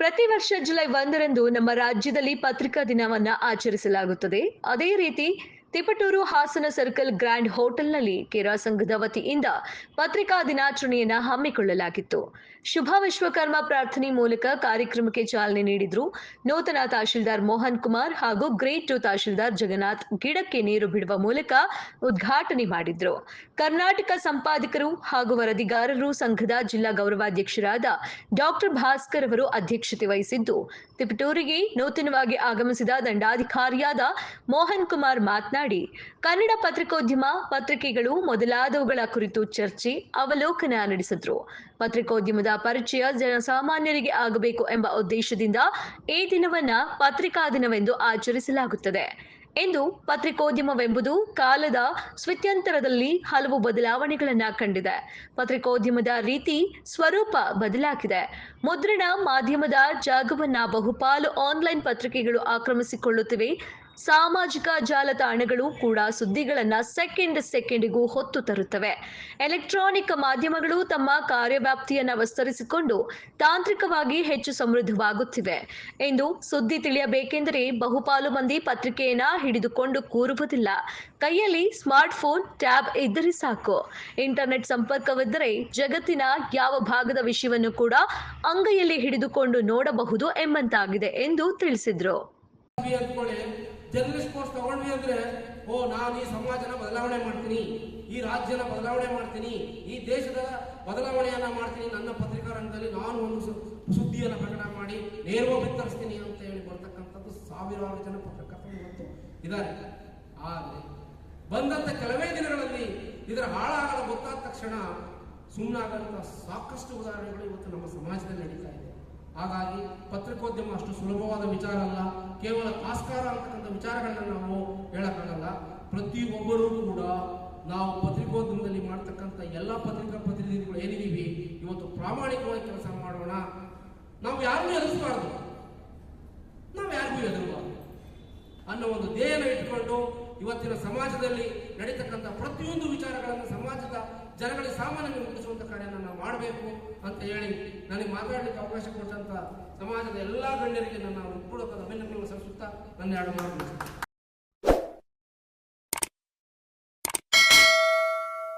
ಪ್ರತಿ ವರ್ಷ ಜುಲೈ 1ರಂದು ನಮ್ಮ ರಾಜ್ಯದಲ್ಲಿ ಪತ್ರಿಕಾ ದಿನವನ್ನ ಆಚರಿಸಲಾಗುತ್ತದೆ. ಅದೇ ರೀತಿ ತಿಪಟೂರು ಹಾಸನ ಸರ್ಕಲ್ ಗ್ರ್ಯಾಂಡ್ ಹೋಟೆಲ್ನಲ್ಲಿ ಕೇರಾ ಸಂಘದ ವತಿಯಿಂದ ಪತ್ರಿಕಾ ದಿನಾಚರಣೆಯನ್ನ ಹಮ್ಮಿಕೊಳ್ಳಲಾಗಿತ್ತು. ಶುಭ ವಿಶ್ವಕರ್ಮ ಪ್ರಾರ್ಥನೆ ಮೂಲಕ ಕಾರ್ಯಕ್ರಮಕ್ಕೆ ಚಾಲನೆ ನೀಡಿದ್ರು ನೂತನ ತಹಶೀಲ್ದಾರ್ ಮೋಹನ್ ಕುಮಾರ್ ಹಾಗೂ ಗ್ರೇಡ್ 2 ತಹಶೀಲ್ದಾರ್ ಜಗನ್ನಾಥ್ ಗಿಡಕ್ಕೆ ನೀರು ಬಿಡುವ ಮೂಲಕ ಉದ್ಘಾಟನೆ ಮಾಡಿದ್ರು. ಕರ್ನಾಟಕ ಸಂಪಾದಕರು ಹಾಗೂ ವರದಿಗಾರರು ಸಂಘದ ಜಿಲ್ಲಾ ಗೌರವಾಧ್ಯಕ್ಷರಾದ ಡಾಕ್ಟರ್ ಭಾಸ್ಕರ್ ಅವರು ಅಧ್ಯಕ್ಷತೆ ವಹಿಸಿದ್ದು, ತಿಪಟೂರಿಗೆ ನೂತನವಾಗಿ ಆಗಮಿಸಿದ ದಂಡಾಧಿಕಾರಿಯಾದ ಮೋಹನ್ ಕುಮಾರ್ ಮಾತನಾಡಿ, ಕನ್ನಡ ಪತ್ರಿಕೋದ್ಯಮ, ಪತ್ರಿಕೆಗಳು ಮೊದಲಾದವುಗಳ ಕುರಿತು ಚರ್ಚೆ, ಅವಲೋಕನ ನಡೆಸಿದ್ರು. ಪತ್ರಿಕೋದ್ಯಮದ ಪರಿಚಯ ಜನಸಾಮಾನ್ಯರಿಗೆ ಆಗಬೇಕು ಎಂಬ ಉದ್ದೇಶದಿಂದ ಈ ದಿನವನ್ನ ಪತ್ರಿಕಾ ದಿನವೆಂದು ಆಚರಿಸಲಾಗುತ್ತದೆ ಎಂದು. ಪತ್ರಿಕೋದ್ಯಮವೆಂಬುದು ಕಾಲದ ಸ್ವಿತ್ಯಂತರದಲ್ಲಿ ಹಲವು ಬದಲಾವಣೆಗಳನ್ನ ಕಂಡಿದೆ. ಪತ್ರಿಕೋದ್ಯಮದ ರೀತಿ ಸ್ವರೂಪ ಬದಲಾಗಿದೆ. ಮುದ್ರಣ ಮಾಧ್ಯಮದ ಜಾಗವನ್ನ ಬಹುಪಾಲು ಆನ್ಲೈನ್ ಪತ್ರಿಕೆಗಳು ಆಕ್ರಮಿಸಿಕೊಳ್ಳುತ್ತಿವೆ. ಸಾಮಾಜಿಕ ಜಾಲತಾಣಗಳು ಕೂಡ ಸುದ್ದಿಗಳನ್ನ ಸೆಕೆಂಡಿಗೂ ಹೊತ್ತು ತರುತ್ತವೆ. ಎಲೆಕ್ಟ್ರಾನಿಕ್ ಮಾಧ್ಯಮಗಳು ತಮ್ಮ ಕಾರ್ಯವ್ಯಾಪ್ತಿಯನ್ನ ವಿಸ್ತರಿಸಿಕೊಂಡು ತಾಂತ್ರಿಕವಾಗಿ ಹೆಚ್ಚು ಸಮೃದ್ಧವಾಗುತ್ತಿವೆ ಎಂದು. ಸುದ್ದಿ ತಿಳಿಯಬೇಕೆಂದರೆ ಬಹುಪಾಲು ಮಂದಿ ಪತ್ರಿಕೆಯನ್ನ ಹಿಡಿದುಕೊಂಡು ಕೂರುವುದಿಲ್ಲ. ಕೈಯಲ್ಲಿ ಸ್ಮಾರ್ಟ್ಫೋನ್, ಟ್ಯಾಬ್ ಇದ್ದರೆ ಸಾಕು. ಇಂಟರ್ನೆಟ್ ಸಂಪರ್ಕವಿದ್ದರೆ ಜಗತ್ತಿನ ಯಾವ ಭಾಗದ ವಿಷಯವನ್ನು ಕೂಡ ಅಂಗೈಯಲ್ಲಿ ಹಿಡಿದುಕೊಂಡು ನೋಡಬಹುದು ಎಂಬಂತಾಗಿದೆ ಎಂದು ತಿಳಿಸಿದ್ರು. ಜರ್ನಲಿಸ್ಟ್ ಕೋರ್ಸ್ ತಗೊಂಡ್ವಿ ಅಂದ್ರೆ ನಾನು ಈ ಸಮಾಜನ ಬದಲಾವಣೆ ಮಾಡ್ತೀನಿ, ಈ ರಾಜ್ಯನ ಬದಲಾವಣೆ ಮಾಡ್ತೀನಿ, ಈ ದೇಶದ ಬದಲಾವಣೆಯನ್ನ ಮಾಡ್ತೀನಿ, ನನ್ನ ಪತ್ರಿಕಾ ರಂಗದಲ್ಲಿ ನಾನು ಒಂದು ಸುದ್ದಿಯನ್ನು ಪ್ರಕಟ ಮಾಡಿ ನೇರವಾಗಿ ಬಿತ್ತರಿಸ್ತೀನಿ ಅಂತ ಹೇಳಿ ಬರ್ತಕ್ಕಂಥದ್ದು ಸಾವಿರಾರು ಜನ ಪತ್ರಕರ್ತರು ಇವತ್ತು ಇದ್ದಾರೆ. ಆದರೆ ಬಂದಂತ ಕೆಲವೇ ದಿನಗಳಲ್ಲಿ ಇದರ ಹಾಳಾಗಲು ಗೊತ್ತಾದ ತಕ್ಷಣ ಸುಮ್ಮನಾಗಂತ ಸಾಕಷ್ಟು ಉದಾಹರಣೆಗಳು ಇವತ್ತು ನಮ್ಮ ಸಮಾಜದಲ್ಲಿ ನಡೀತಾ ಇದೆ. ಹಾಗಾಗಿ ಪತ್ರಿಕೋದ್ಯಮ ಅಷ್ಟು ಸುಲಭವಾದ ವಿಚಾರ ಅಲ್ಲ. ಕೇವಲ ಕಾಸ್ಕಾರ ಅಂತಕ್ಕಂಥ ವಿಚಾರಗಳನ್ನ ನಾವು ಹೇಳಕ್ಕಾಗಲ್ಲ. ಪ್ರತಿಯೊಬ್ಬರೂ ಕೂಡ ನಾವು ಪತ್ರಿಕೋದ್ಯಮದಲ್ಲಿ ಮಾಡ್ತಕ್ಕಂಥ ಎಲ್ಲ ಪತ್ರಿಕಾ ಪ್ರತಿನಿಧಿಗಳು ಏನಿದ್ದೀವಿ ಇವತ್ತು ಪ್ರಾಮಾಣಿಕವಾಗಿ ಕೆಲಸ ಮಾಡೋಣ. ನಾವು ಯಾರಿಗೂ ಎದುರಿಸಬಾರ್ದು, ನಾವು ಯಾರಿಗೂ ಎದುರಬಾರ್ದು ಅನ್ನೋ ಒಂದು ಧ್ಯೇಯನ ಇಟ್ಟುಕೊಂಡು ಇವತ್ತಿನ ಸಮಾಜದಲ್ಲಿ ನಡೀತಕ್ಕಂಥ ಪ್ರತಿಯೊಂದು ವಿಚಾರಗಳನ್ನು ಸಮಾಜದ ಜನಗಳಿಗೆ ಸಾಮಾನ್ಯವಾಗಿ ಮುಟ್ಟಿಸುವಂತ ಕಾರ್ಯನ ನಾವು ಮಾಡಬೇಕು ಅಂತ ಹೇಳಿ ನನಗೆ ಮಾತಾಡಲಿಕ್ಕೆ ಅವಕಾಶ ಕೊಟ್ಟಂತ ಸಮಾಜದ ಎಲ್ಲಾ ಗಣ್ಯರಿಗೆ ನನ್ನ ಹೃತ್ಪೂರ್ವಕ ಅಭಿನಂದನೆಗಳನ್ನು ಸಲ್ಲಿಸುತ್ತಾ ನನ್ನ ಎರಡು ಮಾತು